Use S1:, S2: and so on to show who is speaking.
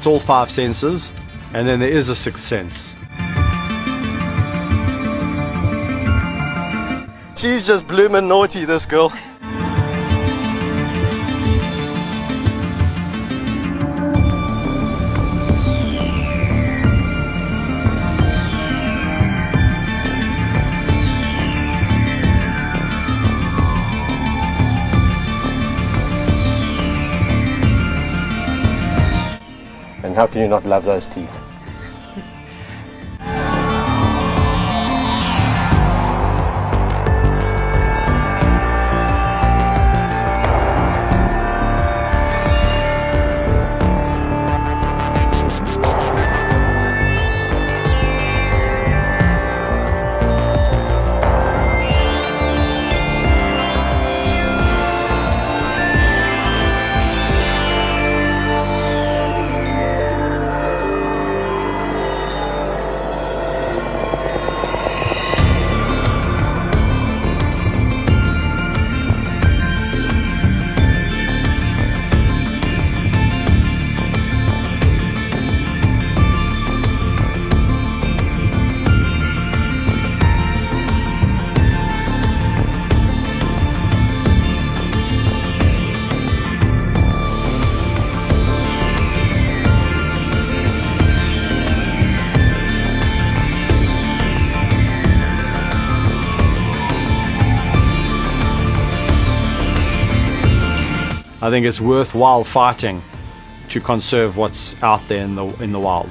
S1: it's all five senses, and then there is a sixth sense.
S2: She's just bloomin' naughty, this girl. And how can you not love those teeth?
S1: I think it's worthwhile fighting to conserve what's out there in the wild.